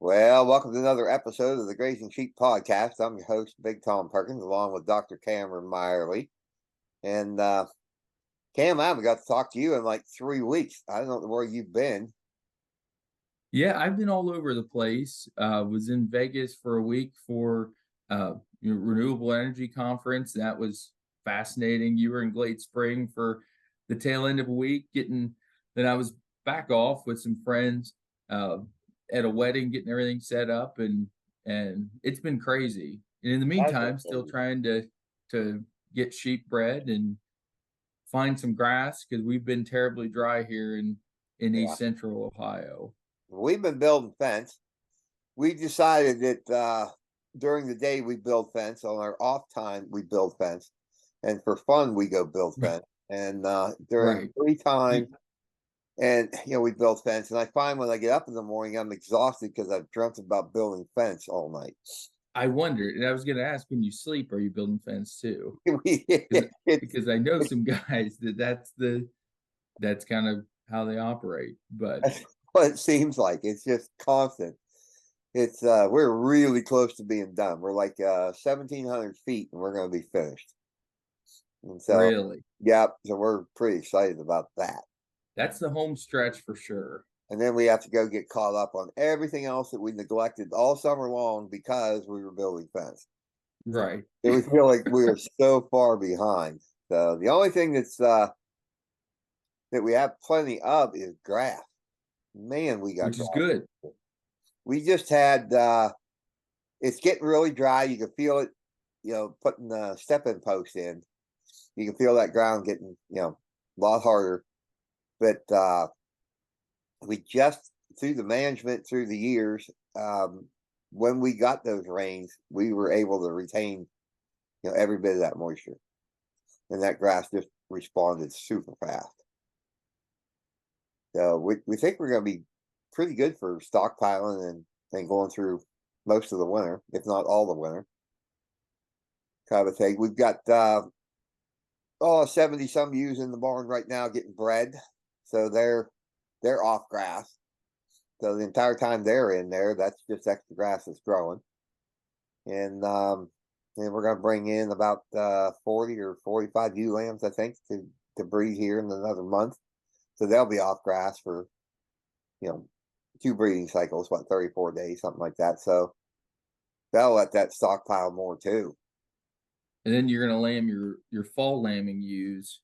Well, welcome to another episode of the Grazing Sheep Podcast. I'm your host, Big Tom Perkins, along with Dr. Cameron Meyerly. And Cam, I haven't got to talk to you in like 3 weeks. I don't know where you've been. Yeah, I've been all over the place. Was in Vegas for a week for renewable energy conference. That was fascinating. You were in Glade Spring for the tail end of a week. Then I was back off with some friends uh, at a wedding, getting everything set up, and it's been crazy. And in the That's meantime, still okay. trying to get sheep bred and find some grass because we've been terribly dry here in Yeah. East Central Ohio. We've been building fence. We decided that during the day we build fence. On our off time, we build fence. And for fun, we go build fence. And during Right. free time, You, and we build fence. And I find when I get up in the morning, I'm exhausted because I've dreamt about building fence all night. I wondered, and I was going to ask, when you sleep, are you building fence too? We Because it's because I know some guys that's kind of how they operate. But that's what it seems like. It's just constant. It's we're really close to being done. We're like 1,700 feet and we're gonna be finished. And so really, yeah, so we're pretty excited about that. that's the home stretch for sure. And then we have to go get caught up on everything else that we neglected all summer long because we were building fence. Right. So we feel like we are so far behind. So the only thing that we have plenty of is grass. Man, we got Which is grass. good. We just had it's getting really dry. You can feel it, putting the stepping post in. You can feel that ground getting, a lot harder. But we just through the management through the years, when we got those rains, we were able to retain, every bit of that moisture. And that grass just responded super fast. So we think we're gonna be pretty good for stockpiling and going through most of the winter, if not all the winter. Kind of thing. We've got 70 some ewes in the barn right now getting bred. So they're off grass. So the entire time they're in there, that's just extra grass that's growing. And we're gonna bring in about 40 or 45 ewe lambs, I think, to breed here in another month. So they'll be off grass for, you know, two breeding cycles, 34 days, something like that. So that'll let that stockpile more too. And then you're going to lamb your fall lambing ewes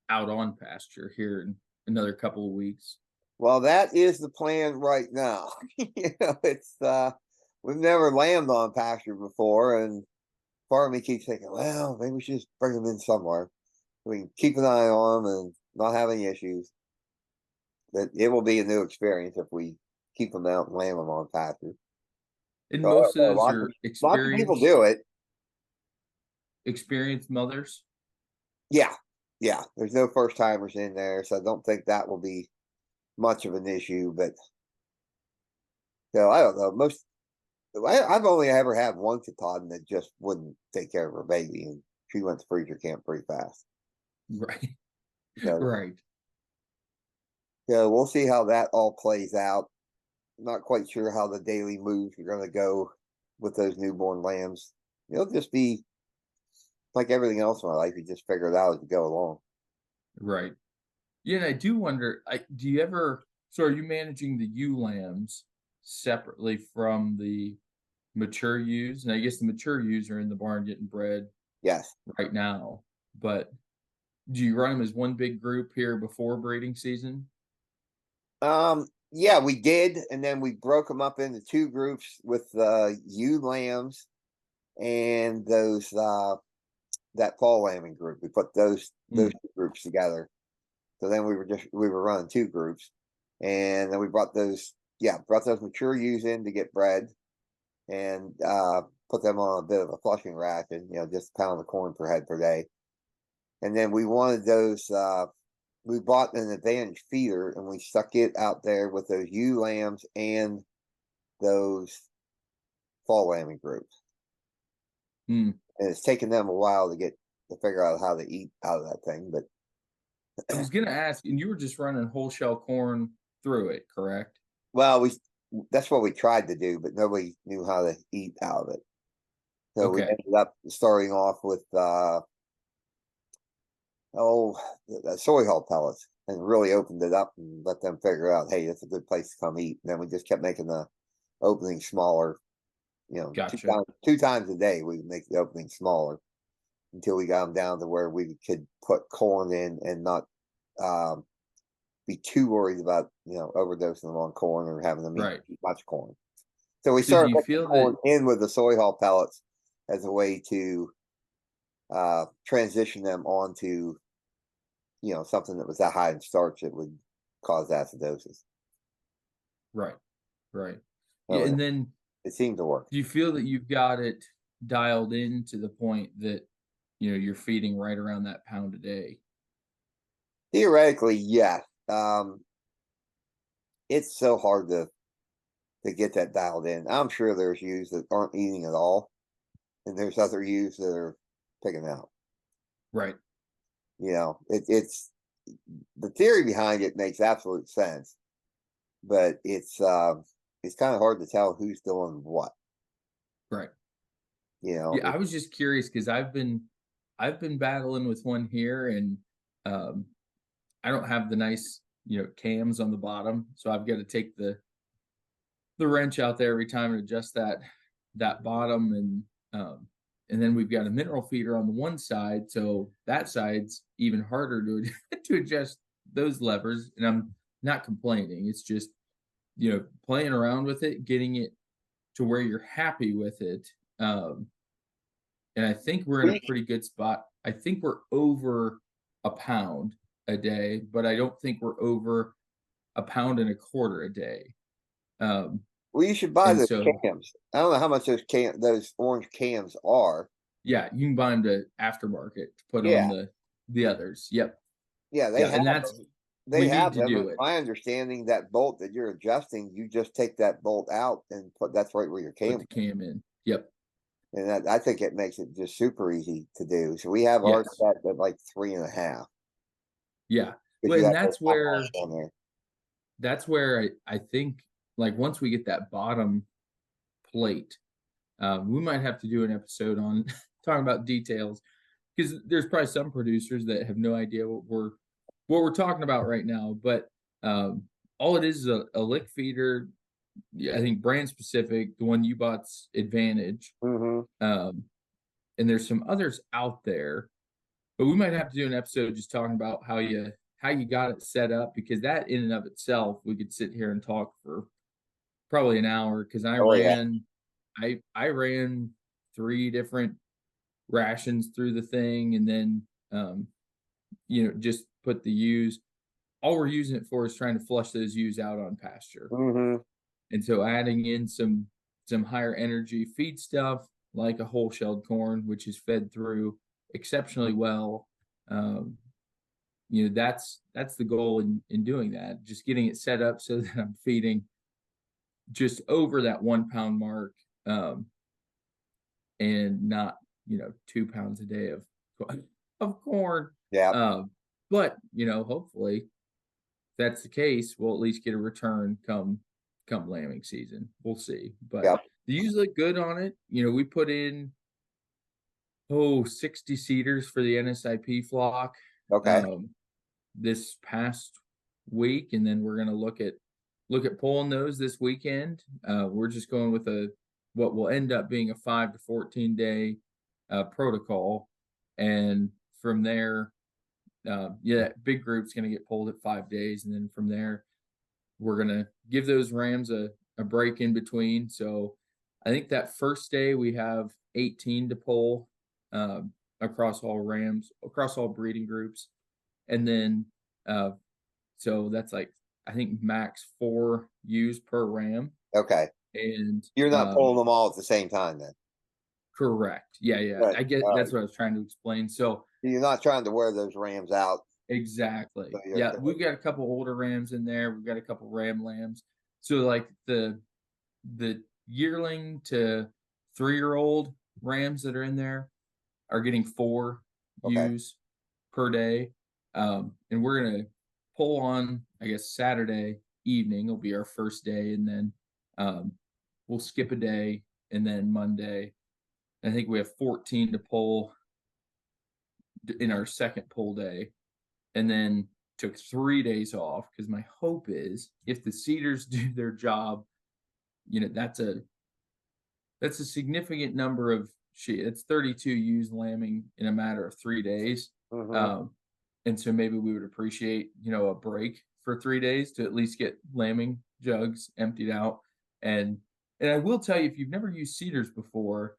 out on pasture here in another couple of weeks. Well, that is the plan right now. It's we've never lambed on pasture before, and part of me keeps thinking, well, maybe we should just bring them in somewhere. We can keep an eye on them and not have any issues. But it will be a new experience if we keep them out and lamb them on pasture. And So most of those lots of are lots of people do it. experienced mothers. Yeah, yeah. There's no first timers in there, so I don't think that will be much of an issue. But I don't know. I've only ever had one Katahdin that just wouldn't take care of her baby, and she went to freezer camp pretty fast. Right. So, Right. we'll see how that all plays out. Not quite sure how the daily moves are going to go with those newborn lambs. It'll just be like everything else in my life. You just figure it out as you go along. Right. Yeah, and I do wonder, do you ever, so are you managing the ewe lambs separately from the mature ewes? And I guess the mature ewes are in the barn getting bred Yes. right now, but do you run them as one big group here before breeding season? Yeah, we did, and then we broke them up into two groups with ewe lambs and those that fall lambing group. We put those Mm, two groups together. So then we were running two groups, and then we brought those mature ewes in to get bred, and put them on a bit of a flushing ration, just a pound of corn per head per day. And then we wanted those. We bought an advantage feeder, and we stuck it out there with those ewe lambs and those fall lambing groups. mm. And it's taken them a while to figure out how to eat out of that thing. But I was gonna ask, and you were just running whole shell corn through it, correct? well, that's what we tried to do, but nobody knew how to eat out of it. So we Okay. ended up starting off with soy hull pellets, and really opened it up and let them figure out, hey, that's a good place to come eat. And then we just kept making the opening smaller. Gotcha. Two times a day we would make the opening smaller until we got them down to where we could put corn in and not um, be too worried about overdosing them on corn or having them eat Right. too much corn. So we So do started you putting the feel that corn in with the soy hull pellets as a way to transition them onto something that was that high in starch that would cause acidosis. right, right. Yeah, So and then it seemed to work. do you feel that you've got it dialed in to the point that, you're feeding right around that pound a day? Theoretically, yes. It's so hard to get that dialed in. I'm sure there's ewes that aren't eating at all, and there's other ewes that are picking out. Right. It's the theory behind it makes absolute sense, but it's kind of hard to tell who's doing what. Right. You know, Yeah, I was just curious because I've been battling with one here, and um I don't have the nice, cams on the bottom, so I've got to take the wrench out there every time and adjust that bottom, and then we've got a mineral feeder on the one side, so that side's even harder to to adjust those levers, and I'm not complaining. It's just, playing around with it, getting it to where you're happy with it. Um, and I think we're in a we pretty good spot. I think we're over a pound a day, but I don't think we're over a pound and a quarter a day. Um, we should buy and those so, cams. I don't know how much those orange cams are. yeah, you can buy them to aftermarket to put on Yeah, the others. Yep. yeah, they Yeah, have and that's them. we They need have to them. do And it. my understanding, that bolt that you're adjusting, you just take that bolt out and that's right where your Put cam. the cam in. Yep. And I think it makes it just super easy to do. So we have ours Yes. set at like 3.5 Yeah. because Well, you and have to top on there. that's where I think, like, once we get that bottom plate, we might have to do an episode on talking about details, because there's probably some producers that have no idea what we're talking about right now. But um, all it is a lick feeder. Yeah, I think brand specific. The one you bought's Advantage, Hmm. um, and there's some others out there. But we might have to do an episode just talking about how you got it set up, because that in and of itself we could sit here and talk for probably an hour, because Oh yeah. I ran three different rations through the thing, and then just put the ewes. All we're using it for is trying to flush those ewes out on pasture. Hmm. And so adding in some higher energy feed stuff like a whole shelled corn, which is fed through exceptionally well. Um, that's the goal in doing that. Just getting it set up so that I'm feeding just over that 1 pound mark, um, and not 2 pounds a day of corn. Yeah. Um, but hopefully, if that's the case, we'll at least get a return come lambing season. We'll see. But Yeah. the ewes look good on it. We put in 60 seeders for the NSIP flock Okay. um, this past week, and then we're gonna look at pulling those this weekend. We're just going with what will end up being a 5 to 14 day protocol, and from there, yeah, big group's going to get pulled at 5 days, and then from there, we're going to give those rams a break in between. So I think that first day we have 18 to pull, across all rams, across all breeding groups, and then uh, so that's like, I think, max 4 ewes per ram. Okay. And You're not pulling them all at the same time then. correct. Yeah, yeah. Good. I get All that's right. what I was trying to explain. So You're not trying to wear those rams out. exactly. So Yeah, we've got a couple older rams in there. We've got a couple ram lambs. So like the yearling to 3-year-old rams that are in there are getting 4 okay. ewes per day. And we're gonna pull on, I guess, Saturday evening will be our first day, and then Um, we'll skip a day, and then Monday, I think we have 14 to pull in our second pull day, and then took 3 days off because my hope is if the cedars do their job, that's a significant number of sheep. It's 32 ewes lambing in a matter of 3 days. Hmm. Um, and so maybe we would appreciate, a break for 3 days to at least get lambing jugs emptied out. And and I will tell you, if you've never used cedars before,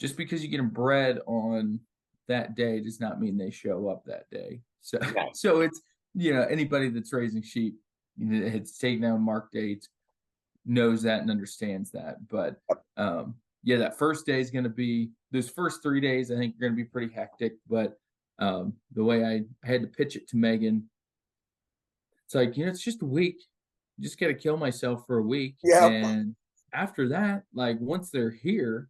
just because you get them bred on that day does not mean they show up that day. So No. so it's anybody that's raising sheep, it's taken down mark dates, knows that and understands that. But yeah, that first day is going to be those first 3 days. I think are going to be pretty hectic. But the way I had to pitch it to Megan, it's like it's just a week. You just got to kill myself for a week, Yep. and after that, like once they're here,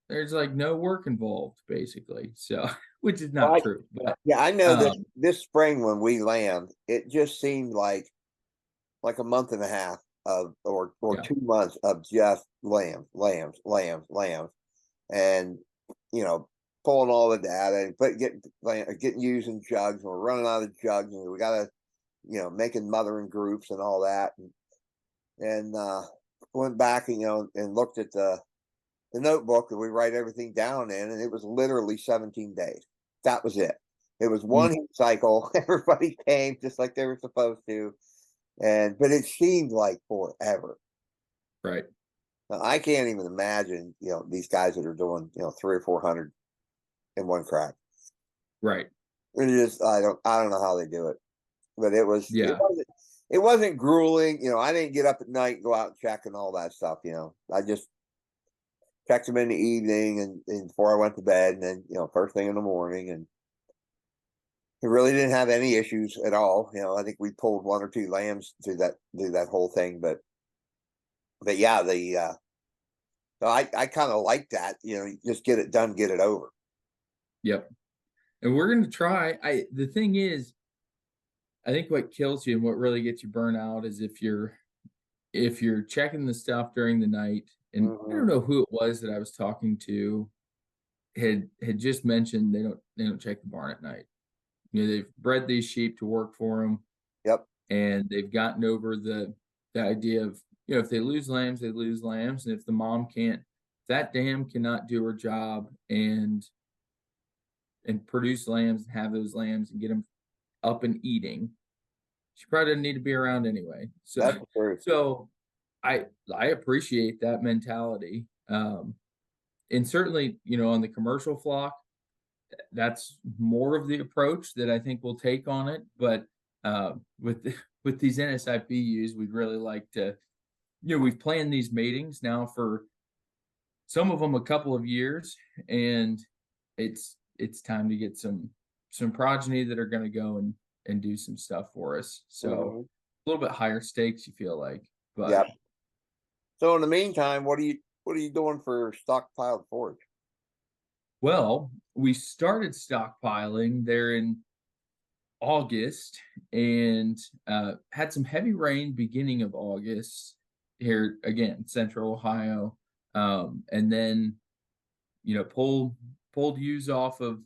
there's like no work involved, basically. So, which is Well, not true, but yeah, I know this um, this spring when we lambed, it just seemed like a month and a half of or yeah, 2 months of just lambs, and pulling all the data and getting using jugs. And we're running out of jugs, and we got to making mothering groups and all that, and went back and and looked at the notebook that we write everything down in, and it was literally 17 days. That was it. It was mm, one heat cycle. Everybody came just like they were supposed to, but it seemed like forever. right, Now, I can't even imagine, these guys that are doing, 300 or 400 in one crack. right, I don't know how they do it, but yeah, it wasn't grueling. I didn't get up at night and go out and check and all that stuff. I just checked them in the evening and before I went to bed, and then first thing in the morning, and it really didn't have any issues at all. I think we pulled one or two lambs through that whole thing, but yeah, so I kind of like that. Just get it done, get it over. yep. And we're gonna try. The thing is, I think what kills you and what really gets you burnt out is if you're checking the stuff during the night. And I Hmm. don't know who it was that I was talking to had just mentioned they don't check the barn at night. They've bred these sheep to work for them, Yep. and they've gotten over the idea of if they lose lambs, they lose lambs, and if the mom can't, if that dam cannot do her job and produce lambs and have those lambs and get them up and eating, she probably doesn't need to be around anyway. So That's the truth. so I appreciate that mentality. And certainly, on the commercial flock, that's more of the approach that I think we'll take on it. But with these NSIPUs, we'd really like to, we've planned these matings now for some of them a couple of years, and it's time to get some progeny that are going to go and do some stuff for us. So Hmm. a little bit higher stakes, you feel like, but Yep. So in the meantime, what are you doing for stockpiled forage? well, we started stockpiling there in August and had some heavy rain beginning of August here again, central Ohio. And then, pulled ewes off of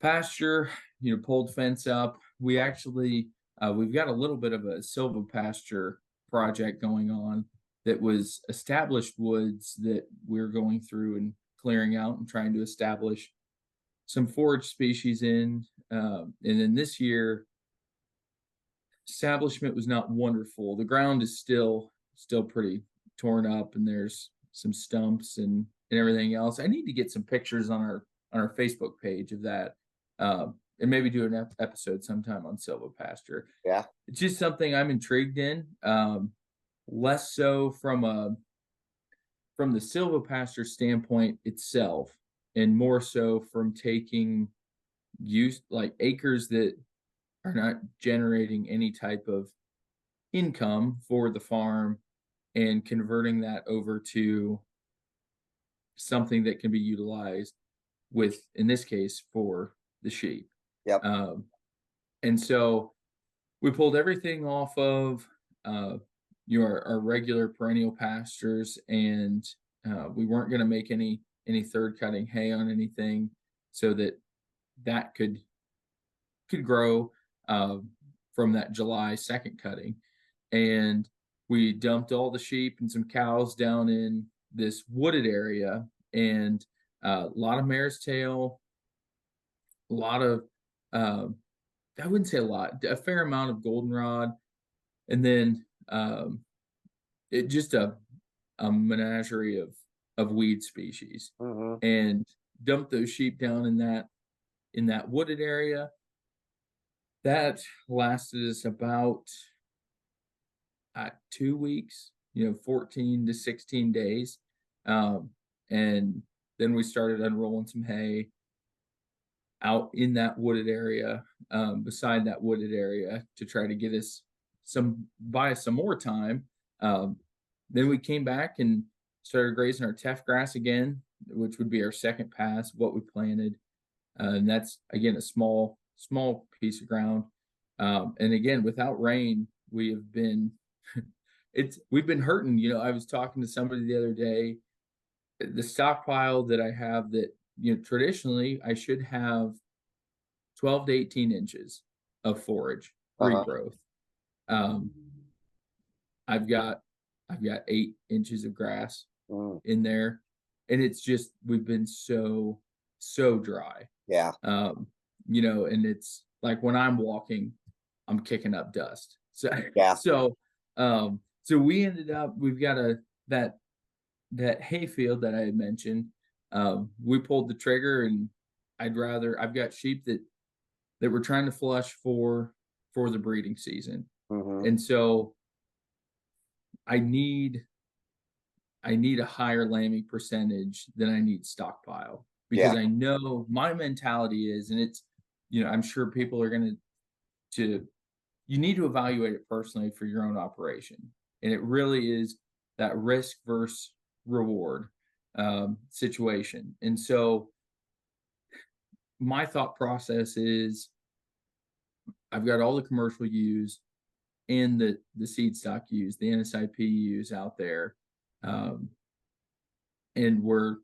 pasture, pulled fence up. We've got a little bit of a silvopasture project going on that was established woods that we're going through and clearing out and trying to establish some forage species in. And then this year, establishment was not wonderful. The ground is still pretty torn up, and there's some stumps and everything else. I need to get some pictures on our Facebook page of that, and maybe do an episode sometime on silvopasture. Yeah. It's just something I'm intrigued in. Less so from the silvopasture standpoint itself, and more so from taking use like acres that are not generating any type of income for the farm and converting that over to something that can be utilized with, in this case, for the sheep. Yep. Um, and so we pulled everything off of, uh, our regular perennial pastures, and we weren't going to make any third cutting hay on anything, so that that could grow from that July 2nd cutting. And we dumped all the sheep and some cows down in this wooded area, and a lot of mare's tail, a lot of uh, I wouldn't say a lot, a fair amount of goldenrod, and then it just a menagerie of weed species, Mm-hmm. and dumped those sheep down in that wooded area. That lasted us about 2 weeks, 14 to 16 days. And then we started unrolling some hay out in that wooded area, beside that wooded area, to try to get us buy us some more time. Then we came back and started grazing our teff grass again, which would be our second pass of what we planted. And that's again a small piece of ground. And again, without rain, we have been we've been hurting. I was talking to somebody the other day. The stockpile that I have, that traditionally I should have 12 to 18 inches of forage Uh-huh. regrowth. Um, I've got 8 inches of grass Mm. in there, and it's just we've been so dry. Yeah. And it's like when I'm walking, I'm kicking up dust. So Yeah. so we ended up, we've got that hay field that I had mentioned. We pulled the trigger, and I've got sheep that we're trying to flush for the breeding season. Mm-hmm. And so I need a higher lambing percentage than I need stockpile, because Yeah. I know my mentality is, and it's, I'm sure people are going to you need to evaluate it personally for your own operation. And it really is that risk versus reward situation. And so my thought process is, I've got all the commercial ewes and the seed stock ewes, the NSIP ewes out there. And we're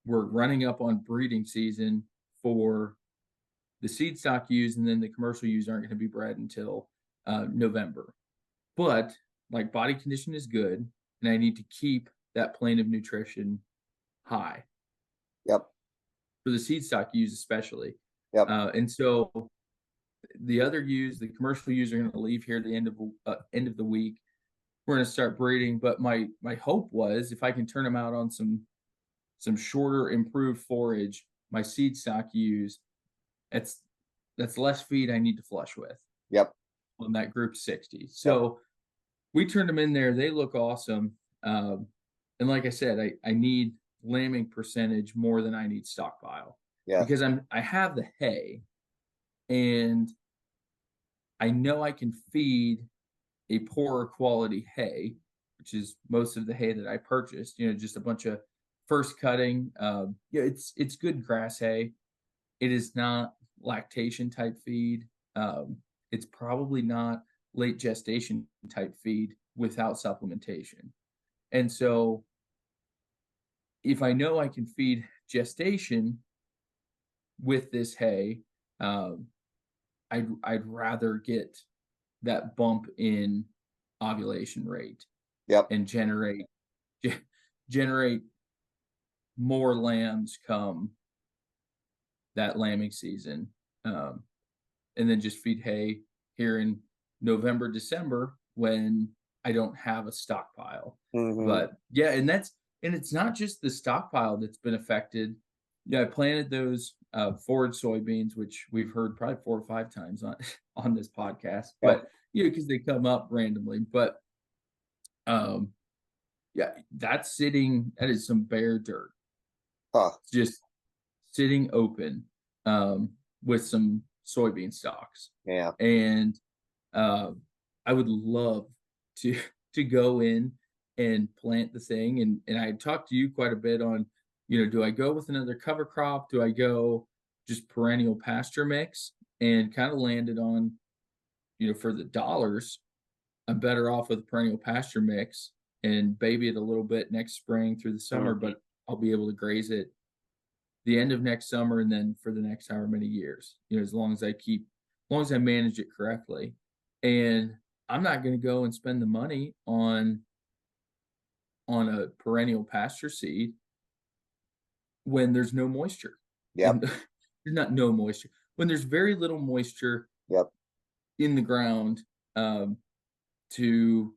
running up on breeding season for the seed stock ewes, and then the commercial ewes aren't going to be bred until November. But like, body condition is good, and I need to keep that plane of nutrition high. Yep. For the seed stock ewes especially. Yep. And so the other ewes, the commercial ewes, are going to leave here at the end of the week. We're going to start breeding, but my hope was, if I can turn them out on some shorter, improved forage, my seed stock ewes, that's less feed I need to flush with. Yep. On that group 60. So we turned them in there. They look awesome. And like I said, I need lambing percentage more than I need stockpile. Yeah. Because I have the hay, and I know I can feed a poorer quality hay, which is most of the hay that I purchased, just a bunch of first cutting. It's good grass hay. It is not lactation type feed. It's probably not late gestation type feed without supplementation. And so if I know I can feed gestation with this hay, I'd rather get that bump in ovulation rate. Yep. And generate more lambs come that lambing season. And then just feed hay here in November, December, when I don't have a stockpile. Mm-hmm. But yeah, and it's not just the stockpile that's been affected. Yeah, I planted those forage soybeans, which we've heard probably 4 or 5 times on this podcast, but because they come up randomly. But yeah, that is some bare dirt. Huh. Just sitting open with some soybean stalks. Yeah. And I would love to go in and plant the thing. And I talked to you quite a bit on, do I go with another cover crop? Do I go just perennial pasture mix? And kind of landed on, for the dollars, I'm better off with a perennial pasture mix and baby it a little bit next spring through the summer, Mhm. but I'll be able to graze it the end of next summer and then for the next however many years, as long as as long as I manage it correctly. And I'm not going to go and spend the money on a perennial pasture seed when there's no moisture. Yep. And there's not no moisture. When there's very little moisture Yep. in the ground, um, to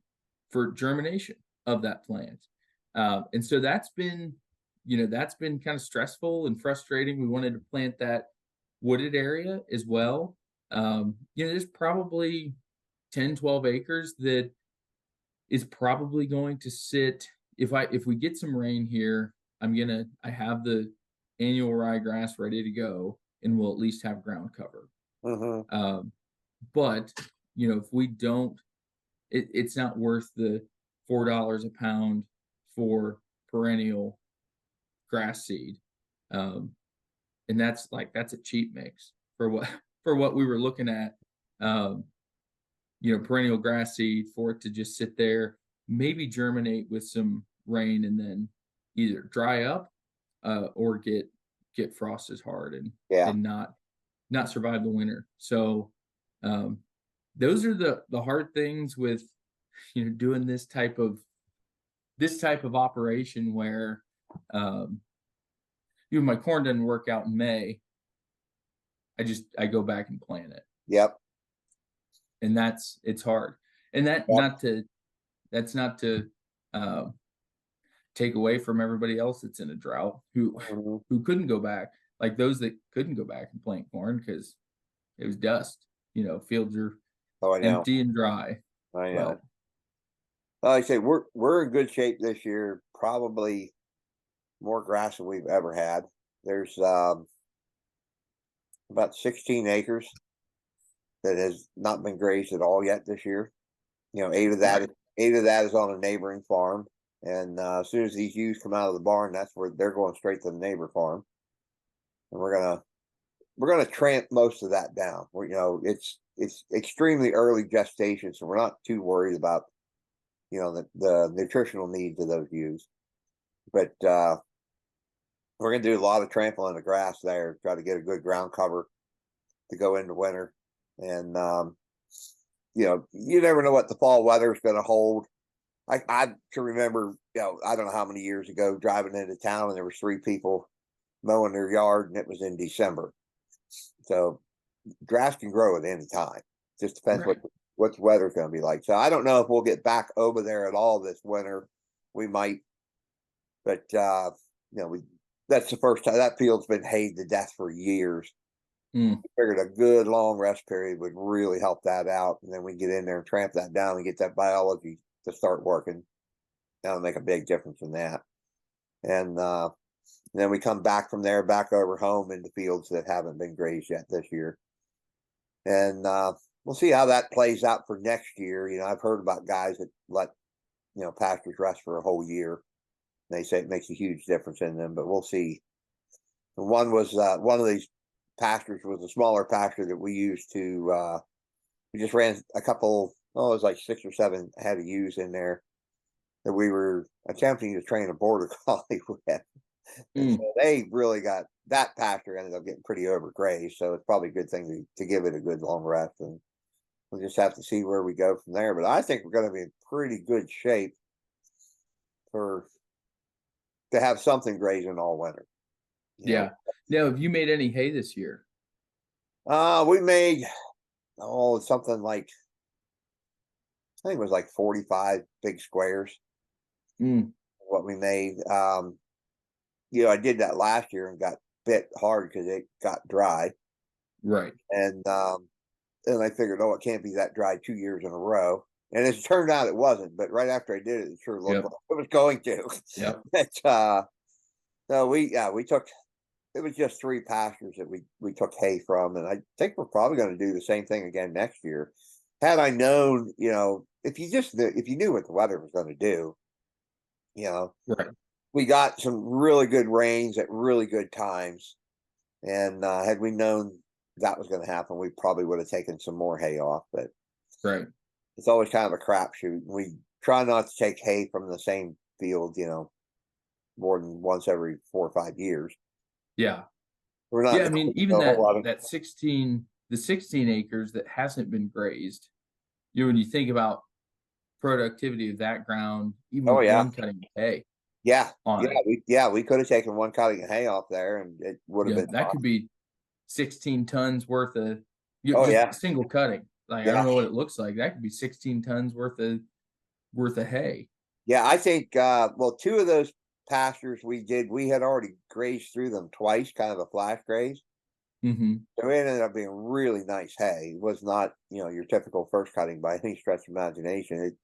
for germination of that plant. And so that's been kind of stressful and frustrating. We wanted to plant that wooded area as well. There's probably 10, 12 acres that is probably going to sit if we get some rain here, I have the annual ryegrass ready to go and we'll at least have ground cover. Mhm. But if we don't, it's not worth the $4 a pound for perennial grass seed. Um, and that's a cheap mix for what for what we were looking at. Um, perennial grass seed for it to just sit there, maybe germinate with some rain and then either dry up or get frosted hard Yeah. and not survive the winter. So um, those are the hard things with doing this type of operation where um, my corn doesn't work out in May. I go back and plant it, Yep. and it's hard. And Yep. that's not to um, take away from everybody else that's in a drought Mhm. who couldn't go back, like those that couldn't go back and plant corn because it was dust. Fields are Oh, I know. empty and dry. I know. But Like I say, we're in good shape this year. Probably more grass than we've ever had. There's about 16 acres that has not been grazed at all yet this year. right, Eight of that is on a neighboring farm. And as soon as these ewes come out of the barn, that's where they're going straight to the neighbor farm. And we're gonna tramp most of that down. It's extremely early gestation, so we're not too worried about the nutritional needs of those ewes. But we're gonna do a lot of trampling of the grass there, try to get a good ground cover to go into winter. And you never know what the fall weather is going to hold. I can remember, I don't know how many years ago driving into town and there was three people mowing their yard and it was in December. So grass can grow at any time. Just depends right, what the weather's going to be like. So I don't know if we'll get back over there at all this winter. We might, but we that's the first time that field's been hayed to death for years. mm, Figured a good long rest period would really help that out, and then we get in there and tramp that down and get that biology to start working. That'll make a big difference in that. And then we come back from there, back over home into fields that haven't been grazed yet this year. And we'll see how that plays out for next year. I've heard about guys that let pastures rest for a whole year. They say it makes a huge difference in them, but we'll see. And one of these pastures was a smaller pasture that we used to. We just ran a couple. Oh, it was like 6 or 7 head of ewes in there that we were attempting to train a border collie with. And mm. so they really got that pasture ended up getting pretty overgrazed. So it's probably a good thing to give it a good long rest. And we'll just have to see where we go from there. But I think we're going to be in pretty good shape for to have something grazing all winter. You know, Yeah. Now, have you made any hay this year? we made something like I think it was like 45 big squares. Mm, What we made. I did that last year and got bit hard because it got dry, right. and I figured, oh, it can't be that dry 2 years in a row. And it turned out it wasn't. But right after I did it, it sure looked Yep. like it was going to. Yep. but no, we took. It was just 3 pastures that we took hay from, and I think we're probably going to do the same thing again next year. Had I known, if you knew what the weather was going to do, you know, Right. we got some really good rains at really good times, and had we known that was going to happen, we probably would have taken some more hay off. But Right. it's always kind of a crapshoot. We try not to take hay from the same field, more than once every 4 or 5 years. Yeah. We're not Yeah, I doing mean, even a whole lot of. that 16 the 16 acres that hasn't been grazed, when you think about productivity of that ground, even Oh with yeah, one cutting of hay yeah, on it, we could have taken one cutting of hay off there, and it would have been that could fine. be 16 tons worth of Oh just yeah, single cutting. Like I yeah, don't know what it looks like. That could be 16 tons worth of hay. yeah. I think well, two of those pastures we had already grazed through them twice, kind of a flash graze. Hmm. So it ended up being really nice hay. It was not, your typical first cutting by any stretch of imagination.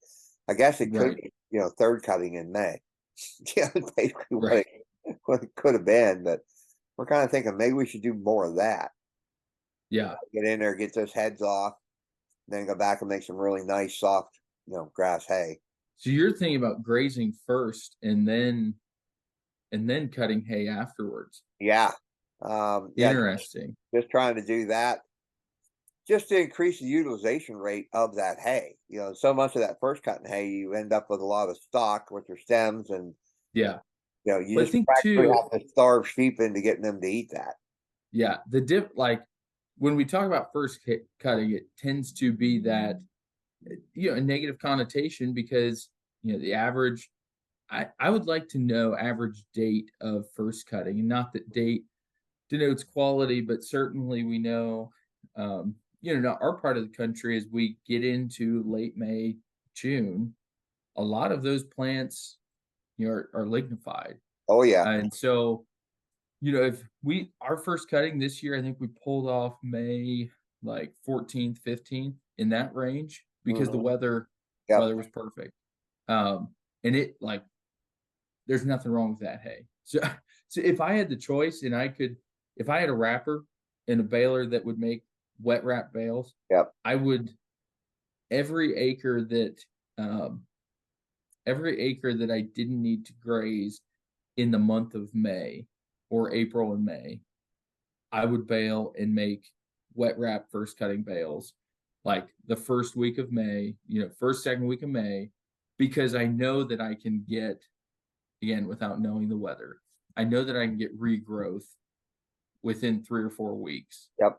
I guess it could Right. be, third cutting in May. Yeah, that's basically Right. what it could have been. But we're kind of thinking maybe we should do more of that. Yeah. Get in there, get those heads off, then go back and make some really nice soft, grass hay. So you're thinking about grazing first and then cutting hay afterwards. Yeah. Yeah, Interesting. just trying to do that just to increase the utilization rate of that hay. So much of that first cutting hay, you end up with a lot of stock, which are stems, and Yeah. you But I just think practically too, have to starve sheep into getting them to eat that. yeah, like when we talk about first cutting, it tends to be that a negative connotation because the average. I would like to know average date of first cutting, and not that date denotes quality, but certainly we know, now our part of the country as we get into late May, June, a lot of those plants, are lignified, Oh yeah. and so if our first cutting this year, I think we pulled off May like 14th, 15th in that range because the Hmm. Yep. weather was perfect. And it like there's nothing wrong with that hay. So so if I had the choice and if I had a wrapper and a baler that would make wet wrap bales, Yep. I would every acre that um every acre that I didn't need to graze in the month of May or April and May, I would bale and make wet wrap first cutting bales like the first week of May, first, second week of May, because I know that I can get, again, without knowing the weather, I know that I can get regrowth within 3 or 4 weeks Yep.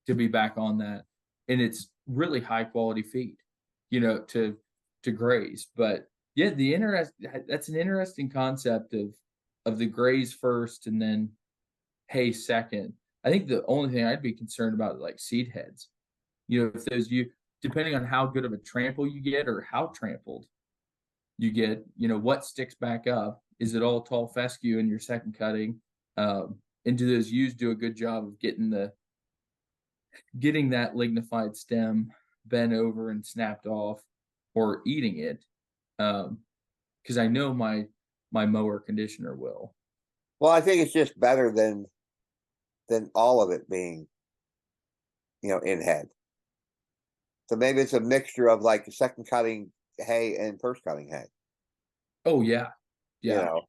to be back on that. And it's really high quality feed, to graze. But yeah, that's an interesting concept of the graze first and then hay second. I think the only thing I'd be concerned about is like seed heads. If depending on how good of a trample you get or how trampled you get, what sticks back up. Is it all tall fescue in your second cutting? And do those ewes do a good job of getting that lignified stem bent over and snapped off or eating it? Because I know my mower conditioner will. Well, I think it's just better than all of it being, in head. So maybe it's a mixture of like the second cutting hay and first cutting hay. Oh yeah, You yeah, know,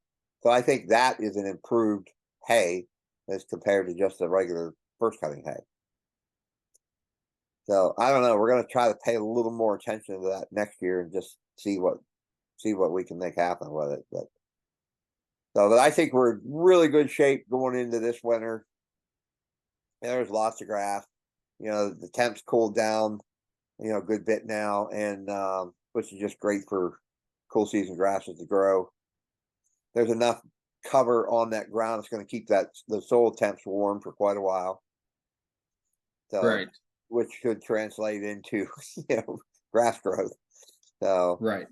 so I think that is an improved hay as compared to just the regular first cutting hay. So I don't know. We're going to try to pay a little more attention to that next year and just see what we can make happen with it. But I think we're in really good shape going into this winter. There's lots of grass. The temps cooled down, a good bit now, and which is just great for cool season grasses to grow. There's enough cover on that ground that's going to keep the soil temps warm for quite a while. So, right, which should translate into grass growth. So right,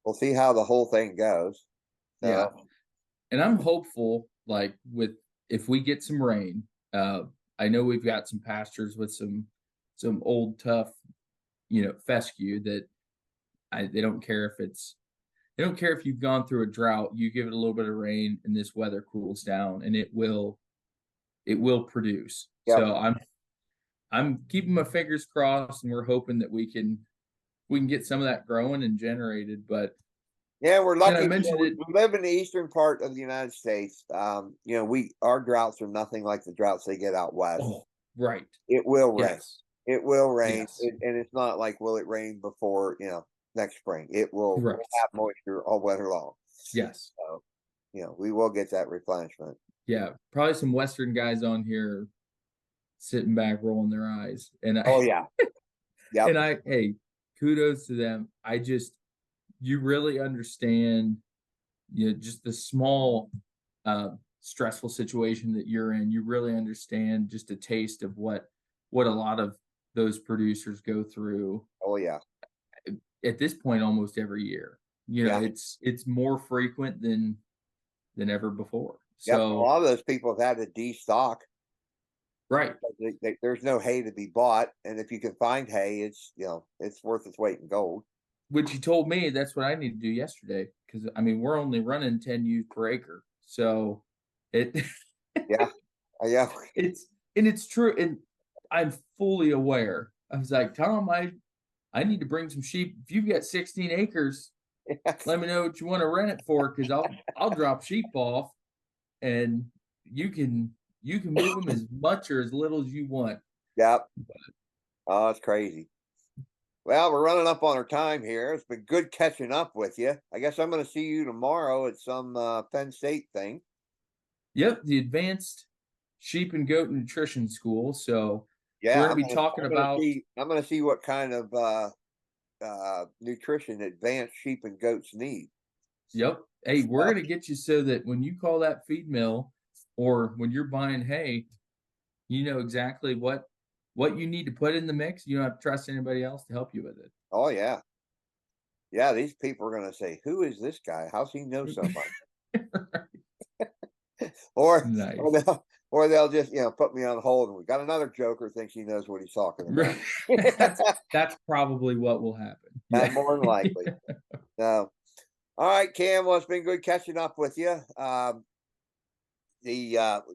we'll see how the whole thing goes. yeah. So And I'm hopeful, like with if we get some rain, I know we've got some pastures with some old tough, fescue that they don't care they don't care if you've gone through a drought. You give it a little bit of rain, and this weather cools down, and it will produce. yep. So I'm keeping my fingers crossed, and we're hoping that we can get some of that growing and generated. But Yeah, we're and I lucky. mentioned We it. live in the eastern part of the United States. Our droughts are nothing like the droughts they get out west. Oh, right. It will rain. Yes. It will rain, Yes. and it's not like will it rain before next spring. It will we'll Correct. have moisture all winter long. Yes. So we will get that replenishment. Yeah. Probably some Western guys on here sitting back, rolling their eyes. And Oh yeah, yep. hey, kudos to them. You really understand, just the small, stressful situation that you're in. You really understand just a taste of what a lot of those producers go through Oh yeah, at this point almost every year. yeah, It's more frequent than ever before. yep. A So, lot of those people have had to destock. right. There's no hay to be bought, and if you can find hay, it's worth its weight in gold. Which you told me that's what I need to do yesterday, because I mean we're only running 10 ewes per acre. So it Yeah, yeah, it's true, and I'm fully aware. I was like, Tom, I need to bring some sheep. If you've got 16 acres, let me know what you want to rent it for, because I'll drop sheep off, and you can move them as much or as little as you want. yep. Oh, it's crazy. Well, we're running up on our time here. It's been good catching up with you. I guess I'm going to see you tomorrow at some Penn State thing. Yep, the Advanced Sheep and Goat Nutrition School. So we're Yeah, going to be talking about. I'm gonna see what kind of nutrition advanced sheep and goats need. Yep. Hey, we're Uh, going to get you so that when you call that feed mill or when you're buying hay, you know exactly what you need to put in the mix. You don't have to trust anybody else to help you with oh yeah, yeah. These people are gonna say, "Who is this guy? How's he know so it. much?" Or Nice. they'll just put me on hold. And we got another joker thinks he knows what he's talking about. That's that's probably what will happen. Yeah. More than likely. So, all right, Cam. Well, it's been good catching up with you. I'd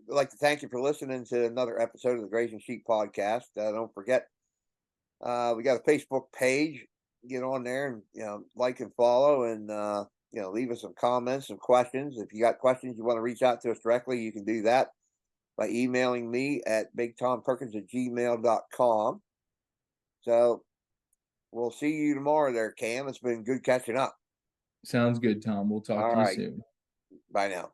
like to thank you for listening to another episode of the Grazing Sheep podcast. Don't forget, we got a Facebook page. Get on there and like and follow, and leave us some comments, some questions. If you got questions you want to reach out to us directly, you can do that by emailing me at bigtomperkins@gmail.com. So we'll see you tomorrow there, Cam. It's been good catching up. Sounds good, Tom. We'll talk All to you right. soon. Bye now.